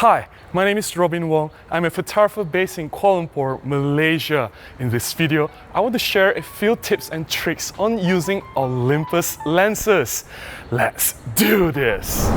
Hi, my name is Robin Wong. I'm a photographer based in Kuala Lumpur, Malaysia. In this video, I want to share a few tips and tricks on using Olympus lenses. Let's do this!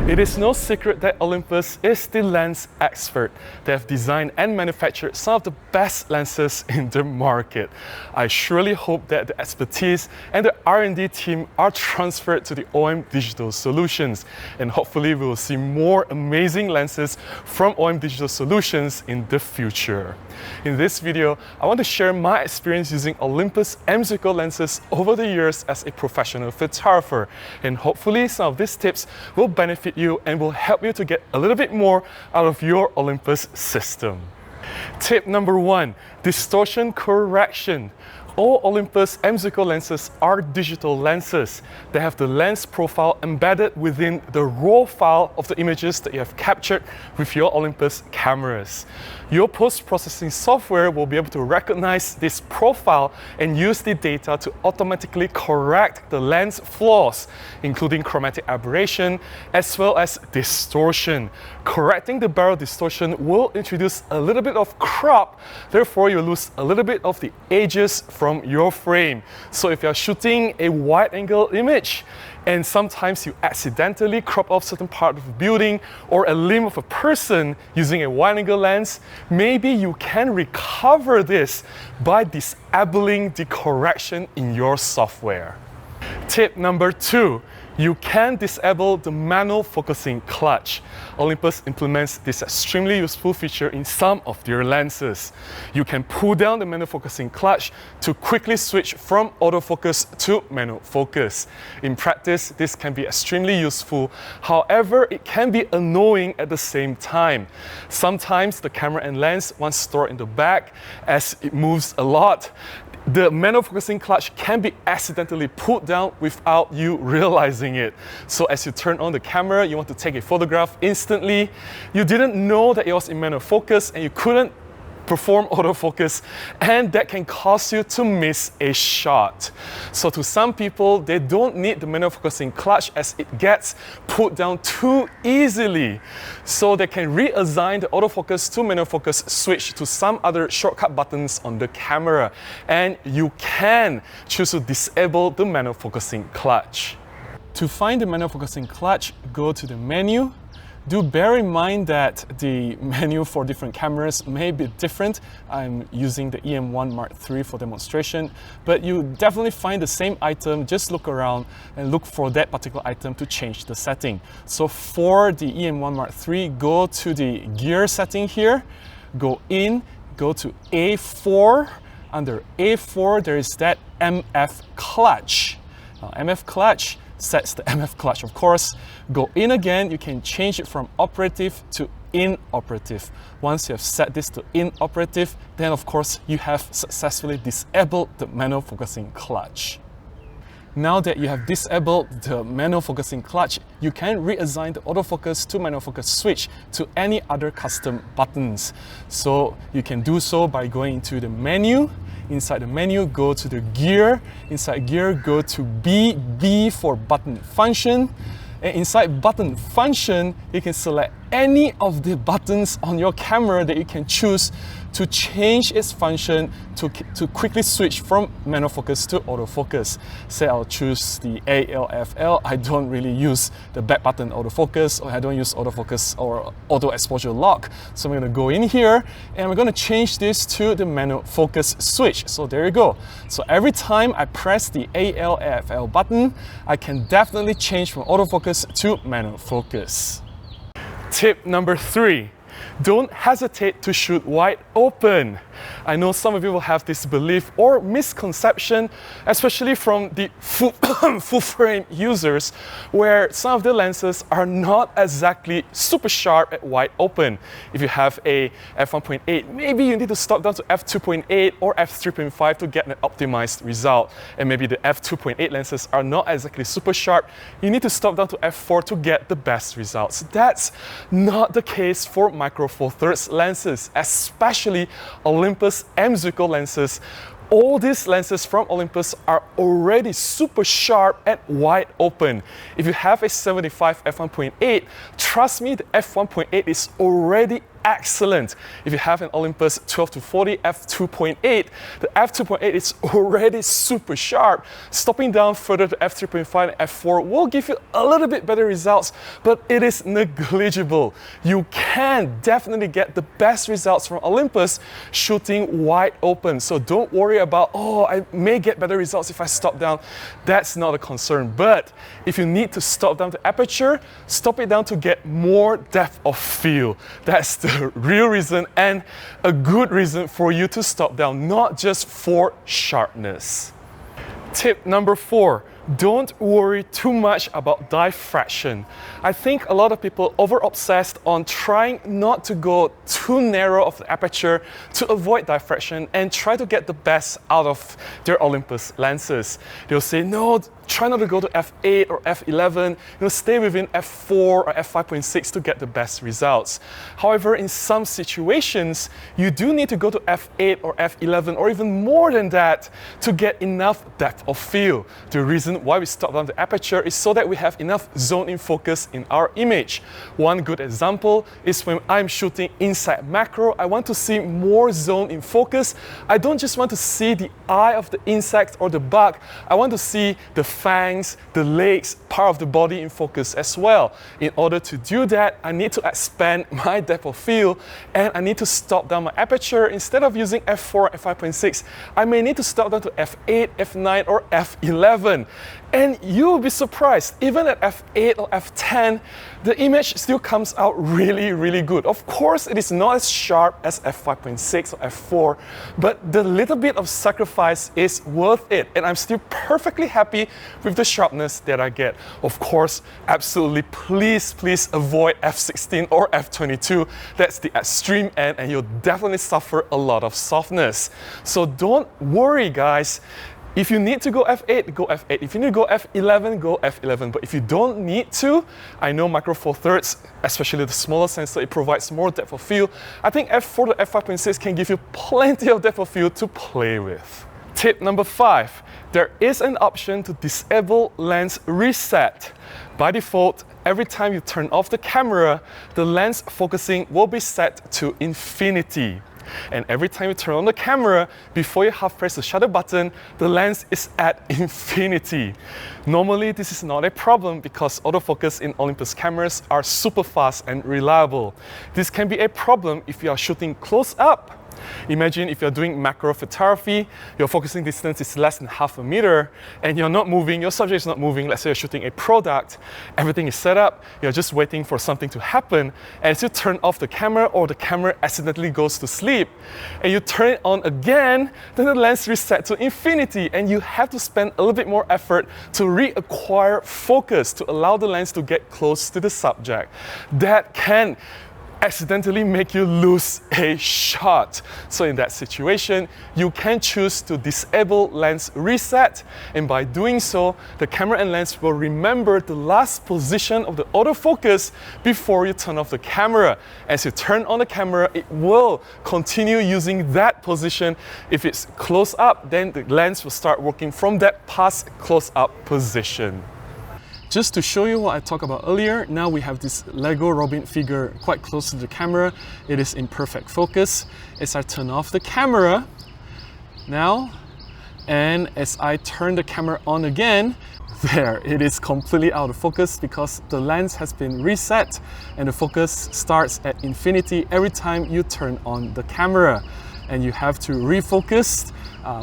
It is no secret that Olympus is the lens expert. They have designed and manufactured some of the best lenses in the market. I surely hope that the expertise and the R&D team are transferred to the OM Digital Solutions, and hopefully we will see more amazing lenses from OM Digital Solutions in the future. In this video, I want to share my experience using Olympus M.Zuiko lenses over the years as a professional photographer, and hopefully some of these tips will benefit you and will help you to get a little bit more out of your Olympus system. Tip number 1, distortion correction. All Olympus M.Zuiko lenses are digital lenses. They have the lens profile embedded within the raw file of the images that you have captured with your Olympus cameras. Your post-processing software will be able to recognize this profile and use the data to automatically correct the lens flaws, including chromatic aberration as well as distortion. Correcting the barrel distortion will introduce a little bit of crop, therefore you lose a little bit of the edges from your frame. So if you're shooting a wide-angle image and sometimes you accidentally crop off certain part of a building or a limb of a person using a wide-angle lens, maybe you can recover this by disabling the correction in your software. Tip number 2. You can disable the manual focusing clutch. Olympus implements this extremely useful feature in some of their lenses. You can pull down the manual focusing clutch to quickly switch from autofocus to manual focus. In practice, this can be extremely useful. However, it can be annoying at the same time. Sometimes the camera and lens, once stored in the back, as it moves a lot, the manual focusing clutch can be accidentally pulled down without you realizing it. So as you turn on the camera, you want to take a photograph instantly. You didn't know that it was in manual focus and you couldn't perform autofocus, and that can cause you to miss a shot. So to some people, they don't need the manual focusing clutch as it gets put down too easily. So they can reassign the autofocus to manual focus switch to some other shortcut buttons on the camera, and you can choose to disable the manual focusing clutch. To find the manual focusing clutch, go to the menu. Do bear in mind that the menu for different cameras may be different. I'm using the EM1 Mark III for demonstration, but you definitely find the same item. Just look around and look for that particular item to change the setting. So for the EM1 Mark III, go to the gear setting here, go in, go to A4. Under A4, there is that MF clutch. Now, MF clutch sets the MF clutch, of course. Go in again, you can change it from operative to inoperative. Once you have set this to inoperative, then of course you have successfully disabled the manual focusing clutch. Now that you have disabled the manual focusing clutch, you can reassign the autofocus to manual focus switch to any other custom buttons. So you can do so by going into the menu. Inside the menu, go to the gear. Inside gear, go to B for button function. And inside button function, you can select any of the buttons on your camera that you can choose to change its function to quickly switch from manual focus to autofocus. Say I'll choose the ALFL. I don't really use the back button autofocus, or I don't use autofocus or auto exposure lock. So I'm going to go in here and we're going to change this to the manual focus switch. So there you go. So every time I press the ALFL button, I can definitely change from autofocus to manual focus. Tip number 3. Don't hesitate to shoot wide open. I know some of you will have this belief or misconception, especially from the full frame users, where some of the lenses are not exactly super sharp at wide open. If you have a f1.8, maybe you need to stop down to f2.8 or f3.5 to get an optimized result. And maybe the f2.8 lenses are not exactly super sharp. You need to stop down to f4 to get the best results. That's not the case for my Macro Four Thirds lenses, especially Olympus M.Zuiko lenses. All these lenses from Olympus are already super sharp and wide open. If you have a 75 f1.8, trust me, the f1.8 is already excellent. If you have an Olympus 12-40 f2.8, the f2.8 is already super sharp. Stopping down further to f3.5 and f4 will give you a little bit better results, but it is negligible. You can definitely get the best results from Olympus shooting wide open. So don't worry about, oh, I may get better results if I stop down. That's not a concern. But if you need to stop down the aperture, stop it down to get more depth of field. That's the real reason and a good reason for you to stop down, not just for sharpness. Tip number 4. Don't worry too much about diffraction. I think a lot of people over-obsessed on trying not to go too narrow of the aperture to avoid diffraction and try to get the best out of their Olympus lenses. They'll say, no, try not to go to f8 or f11, stay within f4 or f5.6 to get the best results. However, in some situations, you do need to go to f8 or f11 or even more than that to get enough depth of field. The reason why we stop down the aperture is so that we have enough zone in focus in our image. One good example is when I'm shooting inside macro, I want to see more zone in focus. I don't just want to see the eye of the insect or the bug, I want to see the fangs, the legs, part of the body in focus as well. In order to do that, I need to expand my depth of field and I need to stop down my aperture. Instead of using f4 and 5.6, I may need to stop down to f8, f9 or f11. And you'll be surprised, even at f8 or f10, the image still comes out really, really good. Of course, it is not as sharp as f5.6 or f4, but the little bit of sacrifice is worth it. And I'm still perfectly happy with the sharpness that I get. Of course, absolutely, please avoid f16 or f22. That's the extreme end and you'll definitely suffer a lot of softness. So don't worry, guys. If you need to go f8, go f8. If you need to go f11, go f11. But if you don't need to, I know Macro Four Thirds, especially the smaller sensor, it provides more depth of field. I think f4 to f5.6 can give you plenty of depth of field to play with. Tip number 5, there is an option to disable lens reset. By default, every time you turn off the camera, the lens focusing will be set to infinity. And every time you turn on the camera, before you half press the shutter button, the lens is at infinity. Normally, this is not a problem because autofocus in Olympus cameras are super fast and reliable. This can be a problem if you are shooting close up. Imagine if you're doing macro photography, your focusing distance is less than half a meter and you're not moving, your subject is not moving. Let's say you're shooting a product, everything is set up, you're just waiting for something to happen. And as you turn off the camera or the camera accidentally goes to sleep and you turn it on again, then the lens resets to infinity and you have to spend a little bit more effort to reacquire focus to allow the lens to get close to the subject. That can accidentally make you lose a shot. So in that situation, you can choose to disable lens reset, and by doing so, the camera and lens will remember the last position of the autofocus before you turn off the camera. As you turn on the camera, it will continue using that position. If it's close up, then the lens will start working from that past close up position. Just to show you what I talked about earlier, now we have this Lego Robin figure quite close to the camera. It is in perfect focus. As I turn off the camera now, and as I turn the camera on again, there, it is completely out of focus because the lens has been reset and the focus starts at infinity every time you turn on the camera. And you have to refocus,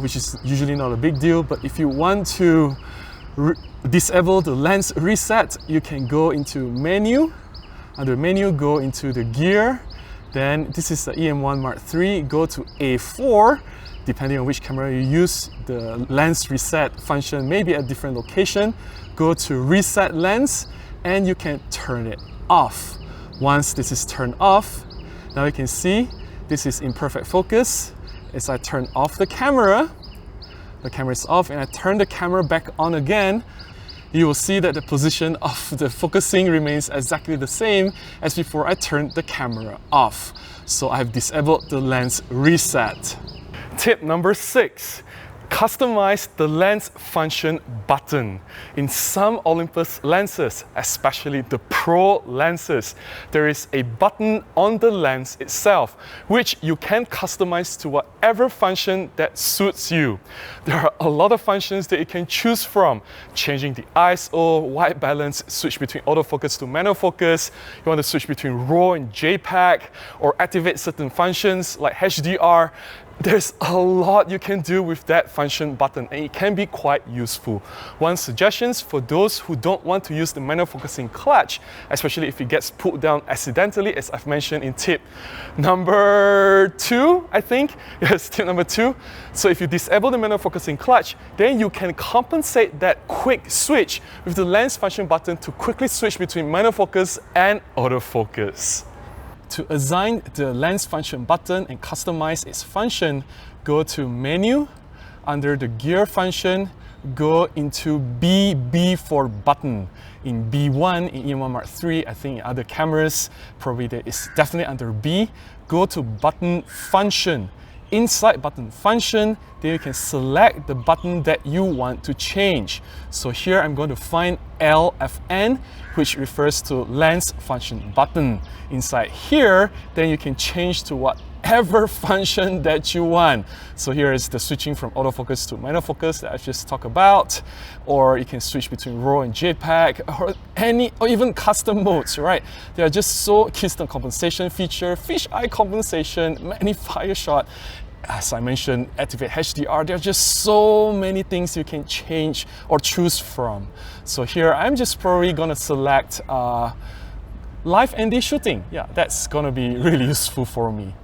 which is usually not a big deal, but if you want to disable the lens reset, you can go into menu. Under menu, go into the gear. Then this is the EM1 Mark III. Go to A4. Depending on which camera you use, the lens reset function may be at a different location. Go to reset lens and you can turn it off. Once this is turned off, now you can see this is in perfect focus. As I turn off the camera is off and I turn the camera back on again, you will see that the position of the focusing remains exactly the same as before I turned the camera off. So I've disabled the lens reset. Tip number 6. Customize the lens function button. In some Olympus lenses, especially the Pro lenses, there is a button on the lens itself, which you can customize to whatever function that suits you. There are a lot of functions that you can choose from. Changing the ISO, white balance, switch between autofocus to manual focus, you want to switch between RAW and JPEG, or activate certain functions like HDR. There's a lot you can do with that function button, and it can be quite useful. One suggestion for those who don't want to use the manual focusing clutch, especially if it gets pulled down accidentally, as I've mentioned in tip number 2, I think. Yes, tip number 2. So if you disable the manual focusing clutch, then you can compensate that quick switch with the lens function button to quickly switch between manual focus and autofocus. To assign the lens function button and customize its function, go to Menu, under the Gear function, go into B for button. In B1, in EM1 Mark III, I think in other cameras, probably there is definitely under B. Go to Button Function. Inside Button Function, then you can select the button that you want to change. So here I'm going to find LFN, which refers to Lens Function Button. Inside here, then you can change to whatever function that you want. So here is the switching from autofocus to manual focus that I just talked about, or you can switch between RAW and JPEG, or even custom modes, right? They are just so keystone compensation feature, fisheye compensation, magnifier shot. As I mentioned, activate HDR. There are just so many things you can change or choose from. So here I'm just probably gonna select live ND shooting. Yeah, that's gonna be really useful for me.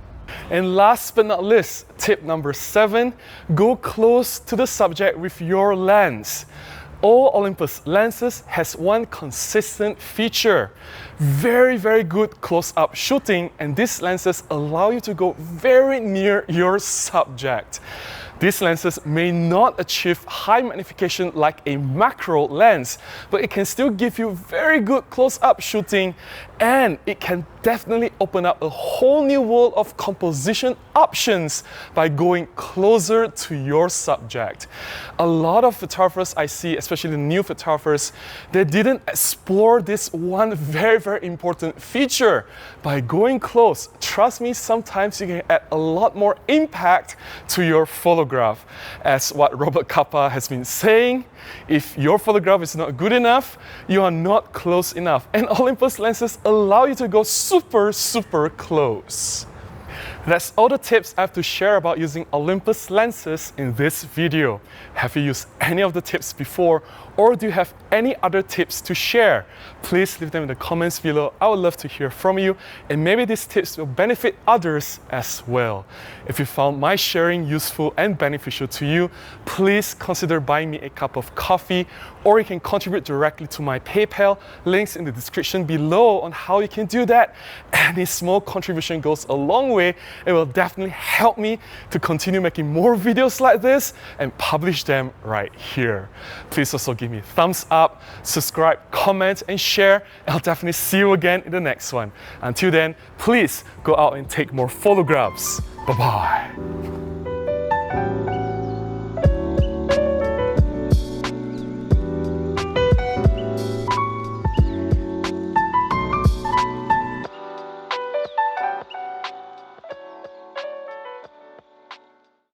And last but not least, tip number 7, go close to the subject with your lens. All Olympus lenses has one consistent feature. Very good close-up shooting, and these lenses allow you to go very near your subject. These lenses may not achieve high magnification like a macro lens, but it can still give you very good close-up shooting, and it can definitely open up a whole new world of composition options by going closer to your subject. A lot of photographers I see, especially the new photographers, they didn't explore this one very important feature. By going close, trust me, sometimes you can add a lot more impact to your photograph. As what Robert Capa has been saying, if your photograph is not good enough, you are not close enough. And Olympus lenses allow you to go super close. That's all the tips I have to share about using Olympus lenses in this video. Have you used any of the tips before, or do you have any other tips to share? Please leave them in the comments below. I would love to hear from you, and maybe these tips will benefit others as well. If you found my sharing useful and beneficial to you, please consider buying me a cup of coffee, or you can contribute directly to my PayPal. Links in the description below on how you can do that. Any small contribution goes a long way. It will definitely help me to continue making more videos like this and publish them right here. Please also give me a thumbs up, subscribe, comment, and share. I'll definitely see you again in the next one. Until then, please go out and take more photographs. Bye-bye.